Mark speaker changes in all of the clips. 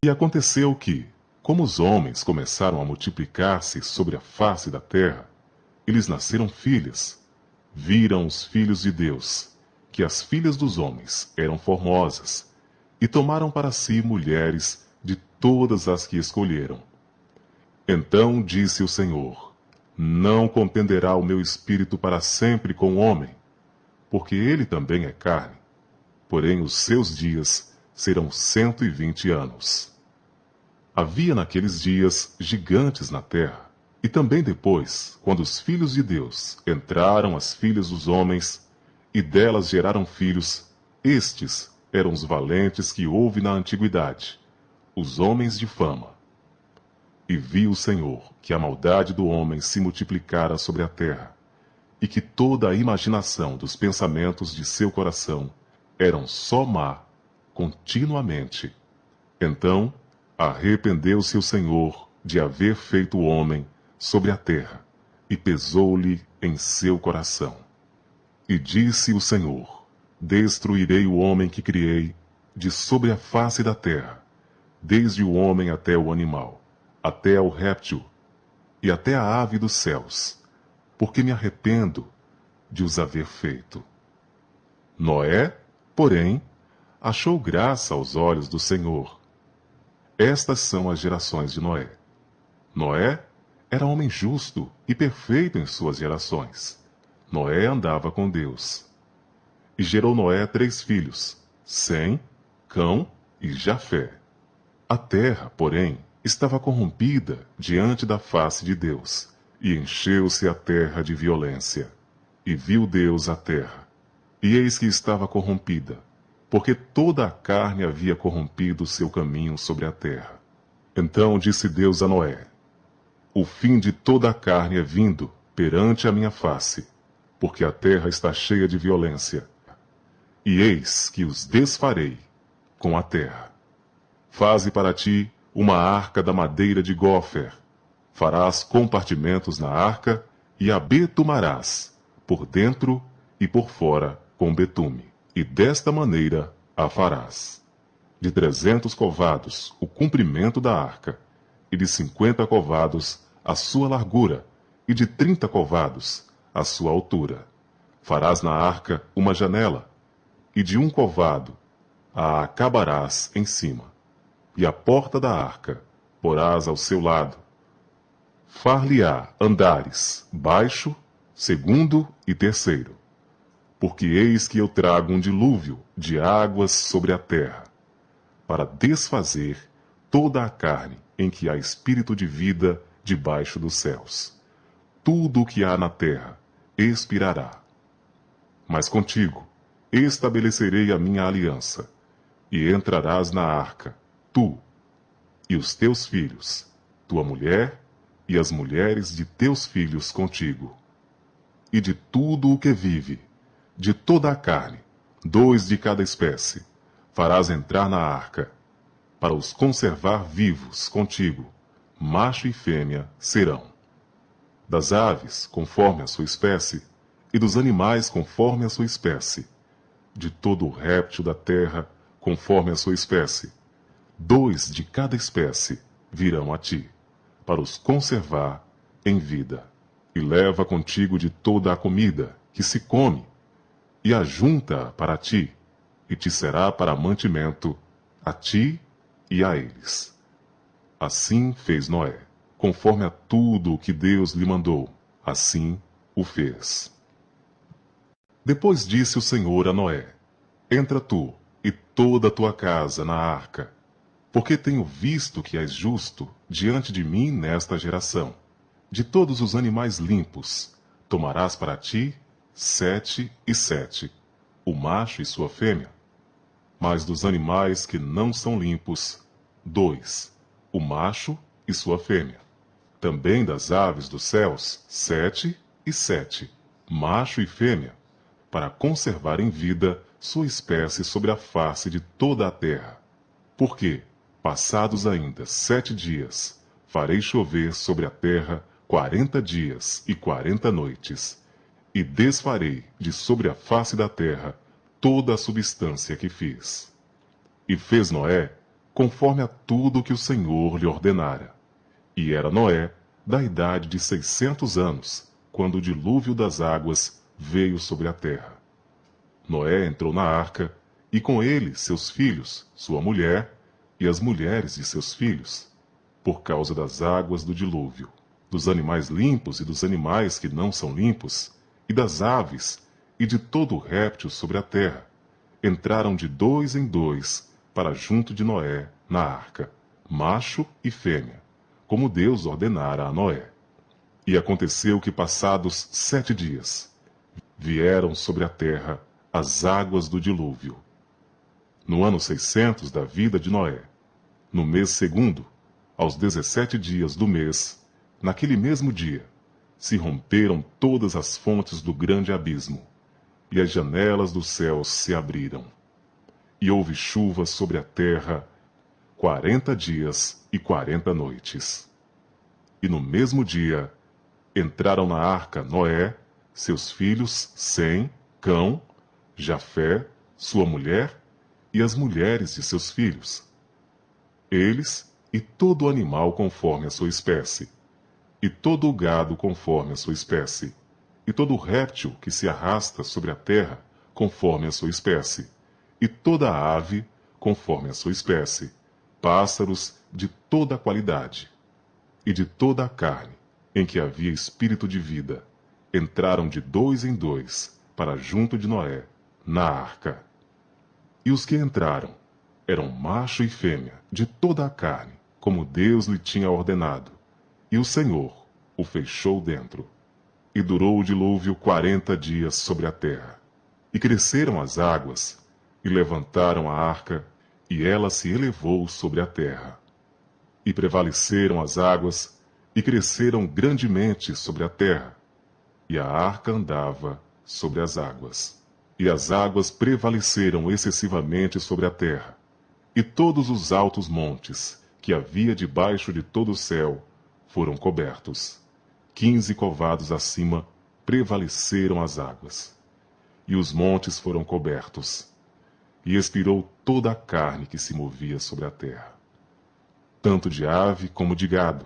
Speaker 1: E aconteceu que, como os homens começaram a multiplicar-se sobre a face da terra, eles nasceram filhas. Viram os filhos de Deus, que as filhas dos homens eram formosas, e tomaram para si mulheres de todas as que escolheram. Então disse o Senhor: Não contenderá o meu espírito para sempre com o homem, porque ele também é carne, porém os seus dias serão 120 anos. Havia naqueles dias gigantes na terra, e também depois, quando os filhos de Deus entraram as filhas dos homens, e delas geraram filhos, estes eram os valentes que houve na antiguidade, os homens de fama. E viu o Senhor que a maldade do homem se multiplicara sobre a terra, e que toda a imaginação dos pensamentos de seu coração eram só má, continuamente. Então arrependeu-se o Senhor de haver feito o homem sobre a terra, e pesou-lhe em seu coração. E disse o Senhor: Destruirei o homem que criei de sobre a face da terra, desde o homem até o animal, até ao réptil, e até a ave dos céus, porque me arrependo de os haver feito. Noé, porém, achou graça aos olhos do Senhor. Estas são as gerações de Noé. Noé era homem justo e perfeito em suas gerações. Noé andava com Deus. E gerou Noé 3 filhos, Sem, Cão e Jafé. A terra, porém, estava corrompida diante da face de Deus, e encheu-se a terra de violência. E viu Deus a terra, e eis que estava corrompida, porque toda a carne havia corrompido seu caminho sobre a terra. Então disse Deus a Noé: O fim de toda a carne é vindo perante a minha face, porque a terra está cheia de violência. E eis que os desfarei com a terra. Faze para ti uma arca da madeira de gófer. Farás compartimentos na arca e a betumarás, por dentro e por fora, com betume. E desta maneira a farás. De 300 covados o comprimento da arca, e de 50 covados a sua largura, e de 30 covados a sua altura. Farás na arca uma janela, e de 1 covado a acabarás em cima. E a porta da arca porás ao seu lado. Far-lhe-á andares, baixo, segundo e terceiro. Porque eis que eu trago um dilúvio de águas sobre a terra, para desfazer toda a carne em que há espírito de vida debaixo dos céus. Tudo o que há na terra expirará. Mas contigo estabelecerei a minha aliança, e entrarás na arca, tu e os teus filhos, tua mulher e as mulheres de teus filhos contigo. E de tudo o que vive, de toda a carne, 2 de cada espécie, farás entrar na arca, para os conservar vivos contigo, macho e fêmea serão. Das aves, conforme a sua espécie, e dos animais, conforme a sua espécie, de todo o réptil da terra, conforme a sua espécie, 2 de cada espécie virão a ti, para os conservar em vida. E leva contigo de toda a comida que se come, e ajunta para ti, e te será para mantimento, a ti e a eles. Assim fez Noé, conforme a tudo o que Deus lhe mandou, assim o fez. Depois disse o Senhor a Noé: Entra tu e toda a tua casa na arca, porque tenho visto que és justo diante de mim nesta geração. De todos os animais limpos, tomarás para ti 7 e 7, o macho e sua fêmea. Mas dos animais que não são limpos, 2, o macho e sua fêmea. Também das aves dos céus, 7 e 7, macho e fêmea, para conservar em vida sua espécie sobre a face de toda a terra. Porque, passados ainda 7 dias, farei chover sobre a terra 40 dias e 40 noites, e desfarei de sobre a face da terra toda a substância que fiz. E fez Noé conforme a tudo que o Senhor lhe ordenara. E era Noé da idade de 600 anos, quando o dilúvio das águas veio sobre a terra. Noé entrou na arca, e com ele seus filhos, sua mulher e as mulheres de seus filhos, por causa das águas do dilúvio, dos animais limpos e dos animais que não são limpos, e das aves e de todo réptil sobre a terra. Entraram de 2 em 2 para junto de Noé na arca, macho e fêmea, como Deus ordenara a Noé. E aconteceu que, passados 7 dias, vieram sobre a terra as águas do dilúvio. No ano 600 da vida de Noé, no mês segundo, aos 17 dias do mês, naquele mesmo dia, se romperam todas as fontes do grande abismo, e as janelas dos céus se abriram. E houve chuva sobre a terra 40 dias e 40 noites. E no mesmo dia entraram na arca Noé, seus filhos Sem, Cão, Jafé, sua mulher e as mulheres de seus filhos. Eles e todo animal conforme a sua espécie, e todo o gado conforme a sua espécie, e todo réptil que se arrasta sobre a terra conforme a sua espécie, e toda ave conforme a sua espécie, pássaros de toda a qualidade, e de toda a carne, em que havia espírito de vida, entraram de 2 em 2 para junto de Noé, na arca. E os que entraram eram macho e fêmea, de toda a carne, como Deus lhe tinha ordenado, e o Senhor o fechou dentro. E durou o dilúvio 40 dias sobre a terra. E cresceram as águas, e levantaram a arca, e ela se elevou sobre a terra. E prevaleceram as águas, e cresceram grandemente sobre a terra. E a arca andava sobre as águas. E as águas prevaleceram excessivamente sobre a terra. E todos os altos montes, que havia debaixo de todo o céu, foram cobertos. 15 covados acima prevaleceram as águas. E os montes foram cobertos. E expirou toda a carne que se movia sobre a terra, tanto de ave como de gado,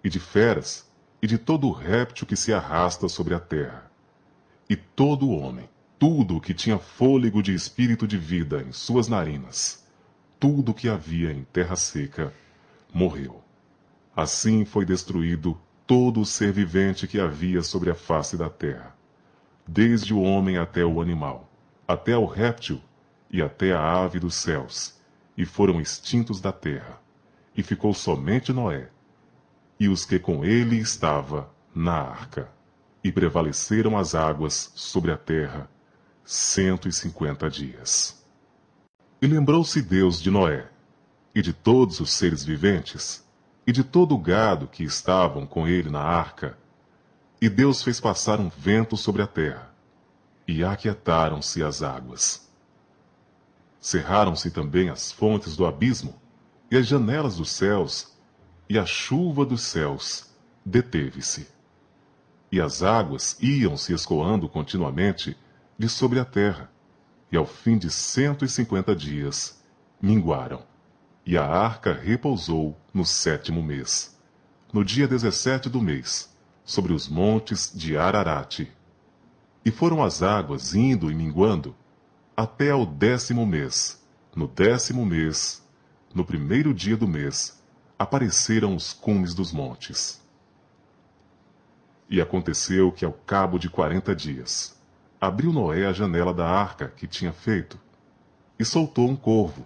Speaker 1: e de feras, e de todo o réptil que se arrasta sobre a terra. E todo o homem, tudo o que tinha fôlego de espírito de vida em suas narinas, tudo o que havia em terra seca, morreu. Assim foi destruído todo o ser vivente que havia sobre a face da terra, desde o homem até o animal, até ao réptil e até a ave dos céus, e foram extintos da terra. E ficou somente Noé, e os que com ele estava na arca. E prevaleceram as águas sobre a terra 150 dias. E lembrou-se Deus de Noé, e de todos os seres viventes, e de todo o gado que estavam com ele na arca. E Deus fez passar um vento sobre a terra, e aquietaram-se as águas. Cerraram-se também as fontes do abismo, e as janelas dos céus, e a chuva dos céus deteve-se. E as águas iam se escoando continuamente de sobre a terra, e ao fim de 150 dias minguaram. E a arca repousou no 7º mês, no dia 17 do mês, sobre os montes de Ararate. E foram as águas indo e minguando, até ao 10º mês. No 10º mês, no 1º dia do mês, apareceram os cumes dos montes. E aconteceu que, ao cabo de 40 dias, abriu Noé a janela da arca que tinha feito, e soltou um corvo,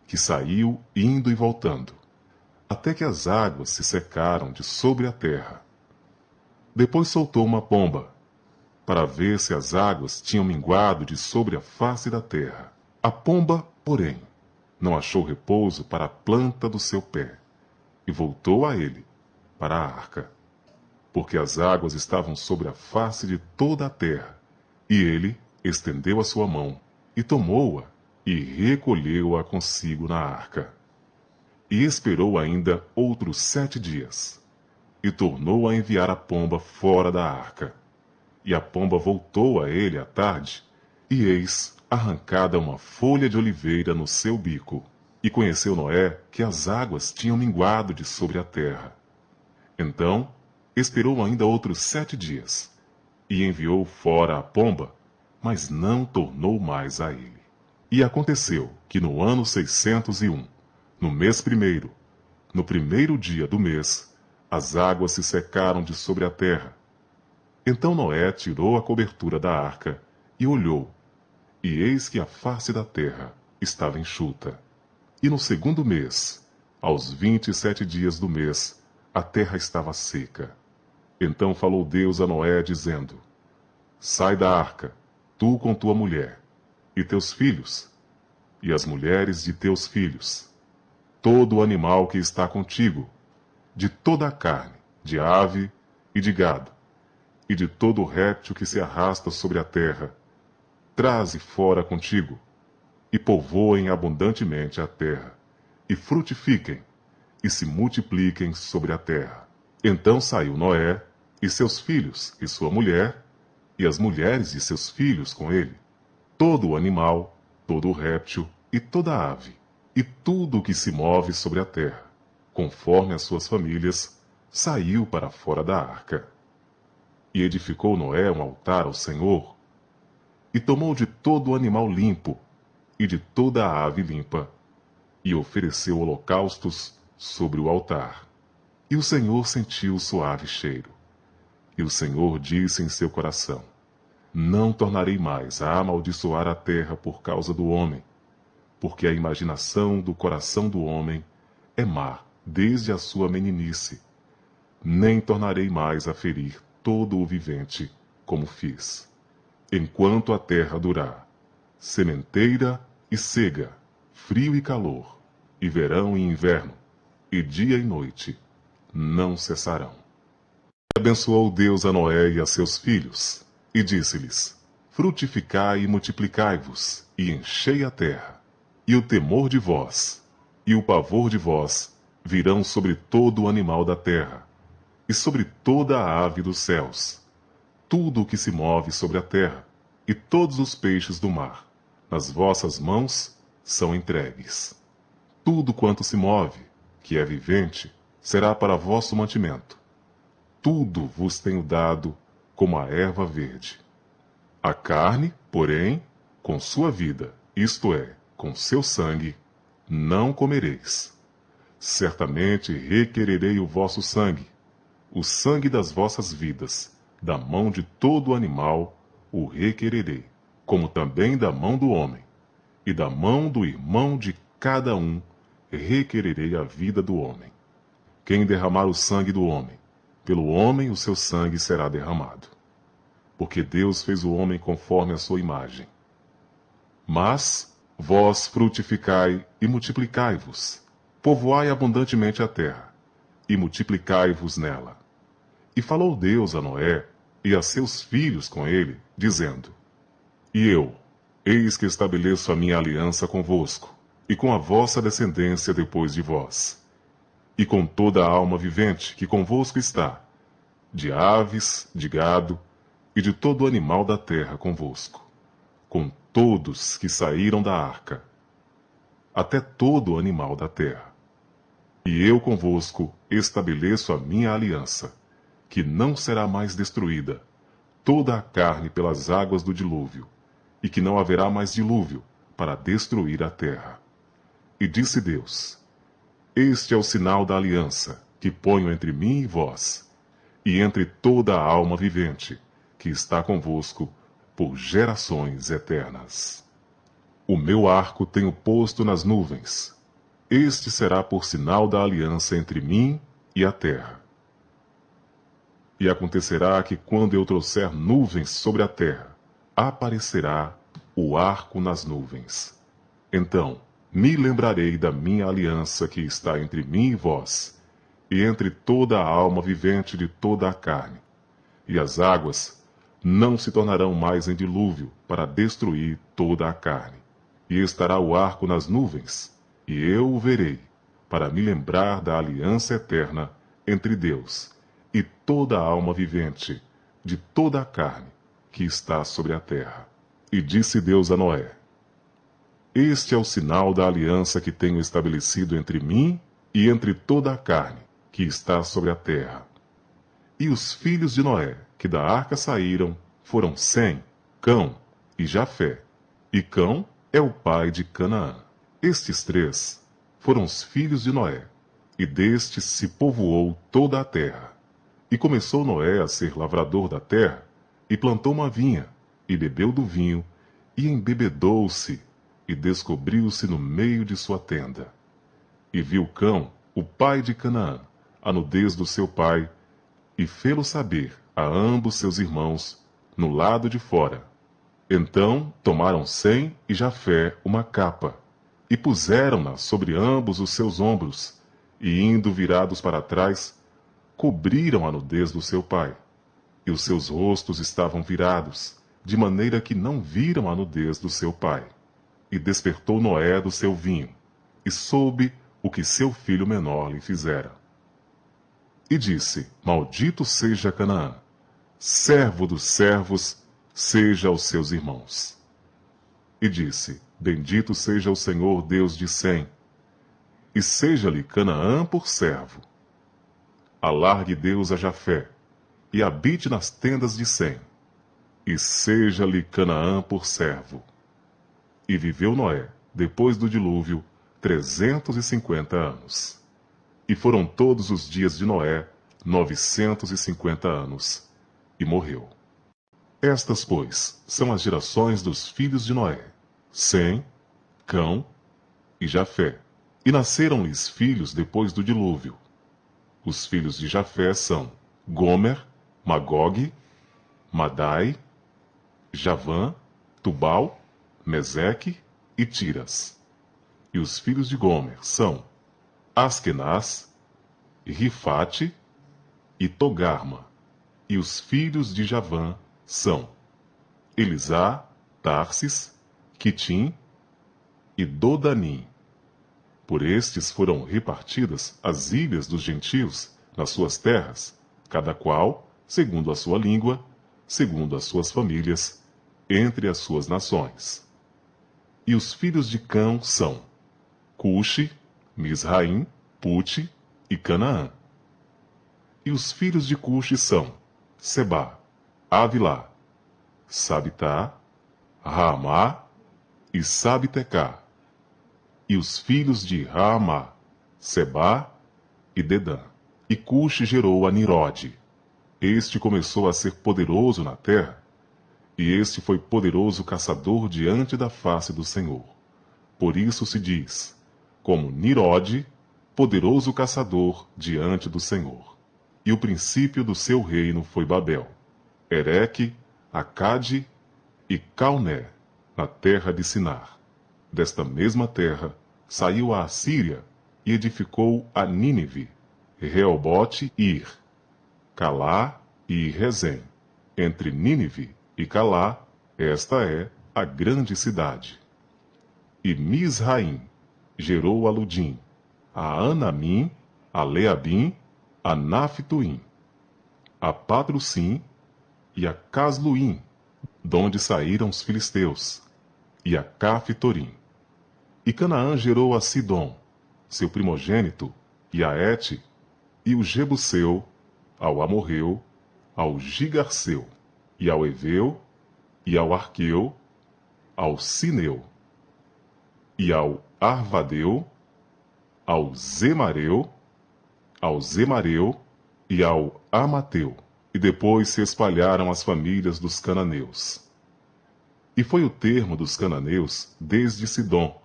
Speaker 1: que saiu indo e voltando, até que as águas se secaram de sobre a terra. Depois soltou uma pomba, para ver se as águas tinham minguado de sobre a face da terra. A pomba, porém, não achou repouso para a planta do seu pé, e voltou a ele, para a arca, porque as águas estavam sobre a face de toda a terra, e ele estendeu a sua mão, e tomou-a, e recolheu-a consigo na arca. E esperou ainda outros 7 dias, e tornou a enviar a pomba fora da arca. E a pomba voltou a ele à tarde, e eis arrancada uma folha de oliveira no seu bico. E conheceu Noé que as águas tinham minguado de sobre a terra. Então esperou ainda outros 7 dias, e enviou fora a pomba, mas não tornou mais a ele. E aconteceu que no ano 601, no mês primeiro, no primeiro dia do mês, as águas se secaram de sobre a terra. Então Noé tirou a cobertura da arca e olhou, e eis que a face da terra estava enxuta. E no segundo mês, aos 27 dias do mês, a terra estava seca. Então falou Deus a Noé, dizendo: Sai da arca, tu com tua mulher, e teus filhos, e as mulheres de teus filhos, todo o animal que está contigo, de toda a carne, de ave e de gado, e de todo o réptil que se arrasta sobre a terra, traze fora contigo, e povoem abundantemente a terra, e frutifiquem, e se multipliquem sobre a terra. Então saiu Noé, e seus filhos, e sua mulher, e as mulheres de seus filhos com ele, todo o animal, todo o réptil, e toda a ave, e tudo o que se move sobre a terra, conforme as suas famílias, saiu para fora da arca. E edificou Noé um altar ao Senhor, e tomou de todo o animal limpo, e de toda a ave limpa, e ofereceu holocaustos sobre o altar. E o Senhor sentiu o suave cheiro. E o Senhor disse em seu coração: Não tornarei mais a amaldiçoar a terra por causa do homem, porque a imaginação do coração do homem é má desde a sua meninice. Nem tornarei mais a ferir todo o vivente, como fiz. Enquanto a terra durar, sementeira e cega, frio e calor, e verão e inverno, e dia e noite, não cessarão. Abençoou Deus a Noé e a seus filhos, e disse-lhes: Frutificai e multiplicai-vos, e enchei a terra. E o temor de vós, e o pavor de vós, virão sobre todo o animal da terra, e sobre toda a ave dos céus, tudo o que se move sobre a terra, e todos os peixes do mar, nas vossas mãos são entregues. Tudo quanto se move, que é vivente, será para vosso mantimento. Tudo vos tenho dado como a erva verde. A carne, porém, com sua vida, isto é, com seu sangue, não comereis. Certamente requererei o vosso sangue, o sangue das vossas vidas, da mão de todo animal o requererei, como também da mão do homem, e da mão do irmão de cada um requererei a vida do homem. Quem derramar o sangue do homem, pelo homem o seu sangue será derramado. Porque Deus fez o homem conforme a sua imagem. Mas vós frutificai e multiplicai-vos, povoai abundantemente a terra, e multiplicai-vos nela. E falou Deus a Noé e a seus filhos com ele, dizendo: E eu, eis que estabeleço a minha aliança convosco, e com a vossa descendência depois de vós, e com toda a alma vivente que convosco está, de aves, de gado, e de todo animal da terra convosco, com todos que saíram da arca, até todo animal da terra. E eu convosco estabeleço a minha aliança, que não será mais destruída toda a carne pelas águas do dilúvio, e que não haverá mais dilúvio para destruir a terra. E disse Deus: Este é o sinal da aliança que ponho entre mim e vós, e entre toda a alma vivente, que está convosco por gerações eternas. O meu arco tenho posto nas nuvens. Este será por sinal da aliança entre mim e a terra. E acontecerá que, quando eu trouxer nuvens sobre a terra, aparecerá o arco nas nuvens. Então me lembrarei da minha aliança que está entre mim e vós, e entre toda a alma vivente de toda a carne. E as águas não se tornarão mais em dilúvio para destruir toda a carne. E estará o arco nas nuvens, e eu o verei, para me lembrar da aliança eterna entre Deus e toda a alma vivente de toda a carne que está sobre a terra. E disse Deus a Noé: Este é o sinal da aliança que tenho estabelecido entre mim e entre toda a carne que está sobre a terra. E os filhos de Noé, que da arca saíram, foram Sem, Cão e Jafé. E Cão é o pai de Canaã. Estes três foram os filhos de Noé, e destes se povoou toda a terra. E começou Noé a ser lavrador da terra, e plantou uma vinha, e bebeu do vinho, e embebedou-se, e descobriu-se no meio de sua tenda. E viu Cão, o pai de Canaã, a nudez do seu pai, e fê-lo saber a ambos seus irmãos, no lado de fora. Então tomaram Sem e Jafé uma capa, e puseram-na sobre ambos os seus ombros, e indo virados para trás, cobriram a nudez do seu pai. E os seus rostos estavam virados, de maneira que não viram a nudez do seu pai. E despertou Noé do seu vinho, e soube o que seu filho menor lhe fizera. E disse: Maldito seja Canaã, servo dos servos, seja aos seus irmãos. E disse: Bendito seja o Senhor Deus de Sem, e seja-lhe Canaã por servo. Alargue Deus a Jafé, e habite nas tendas de Sem, e seja-lhe Canaã por servo. E viveu Noé, depois do dilúvio, 350 anos. E foram todos os dias de Noé 950 anos, e morreu. Estas, pois, são as gerações dos filhos de Noé: Sem, Cão e Jafé. E nasceram-lhes filhos depois do dilúvio. Os filhos de Jafé são Gomer, Magog, Madai, Javã, Tubal, Meseque e Tiras. E os filhos de Gomer são Askenaz, Rifate e Togarma. E os filhos de Javã são Elisá, Tarsis, Quitim e Dodanim. Por estes foram repartidas as ilhas dos gentios nas suas terras, cada qual, segundo a sua língua, segundo as suas famílias, entre as suas nações. E os filhos de Cão são Cuxi, Misraim, Pute e Canaã. E os filhos de Cuxi são Sebá, Avilá, Sabitá, Raamá e Sabitecá. E os filhos de Raamá, Sebá e Dedã. E Cuxi gerou a Nirode. Este começou a ser poderoso na terra, e este foi poderoso caçador diante da face do Senhor. Por isso se diz, como Nirode, poderoso caçador diante do Senhor. E o princípio do seu reino foi Babel, Ereque, Acade e Calné, na terra de Sinar. Desta mesma terra saiu a Assíria e edificou a Nínive, Reobote e Ir, Calá e Rezém. Entre Nínive e Calá, esta é a grande cidade. E Misraim gerou a Ludim, a Anamim, a Leabim, a Naphtuim, a Patrussim e a Casluim, donde saíram os filisteus, e a Caftorim. E Canaã gerou a Sidom, seu primogênito, e a Et, e o Jebuseu, ao Amorreu, ao Gigarceu, e ao Eveu, e ao Arqueu, ao Sineu, e ao Arvadeu, ao Zemareu e ao Amateu. E depois se espalharam as famílias dos cananeus. E foi o termo dos cananeus desde Sidom,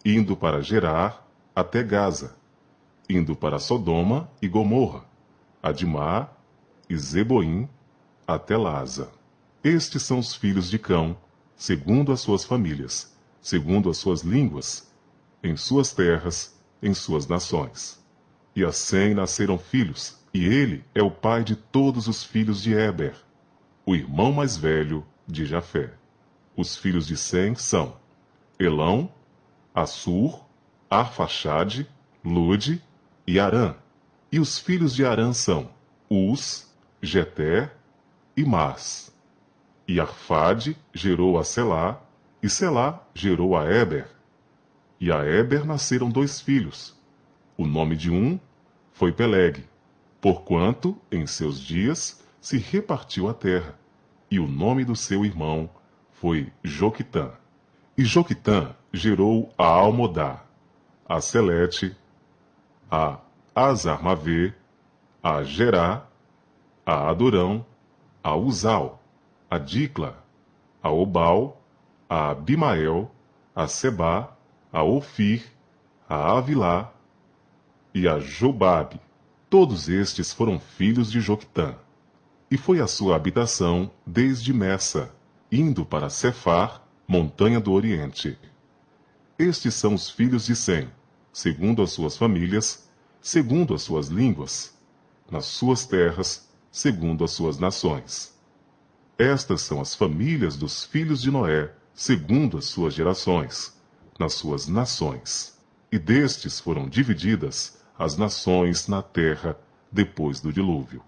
Speaker 1: indo para Gerar até Gaza, indo para Sodoma e Gomorra, Adimá e Zeboim até Laza. Estes são os filhos de Cão, segundo as suas famílias, segundo as suas línguas, em suas terras, em suas nações. E a Sem nasceram filhos, e ele é o pai de todos os filhos de Éber, o irmão mais velho de Jafé. Os filhos de Sem são Elão, Assur, Arfaxade, Lude e Arã. E os filhos de Arã são Uz, Geter e Mas. E Arfade gerou a Selá, e Selá gerou a Éber, E a Éber nasceram 2 filhos. O nome de um foi Peleg, porquanto em seus dias se repartiu a terra. E o nome do seu irmão foi Joquitã. E Joquitã gerou a Almodá, a Selete, a Azarmavê, a Gerá, a Adorão, a Uzal, a Dicla, a Obal, a Abimael, a Sebá, a Ofir, a Avilá e a Jobabe. Todos estes foram filhos de Joquitã. E foi a sua habitação desde Messa, indo para Cefar, montanha do Oriente. Estes são os filhos de Sem, segundo as suas famílias, segundo as suas línguas, nas suas terras, segundo as suas nações. Estas são as famílias dos filhos de Noé, segundo as suas gerações, nas suas nações. E destes foram divididas as nações na terra depois do dilúvio.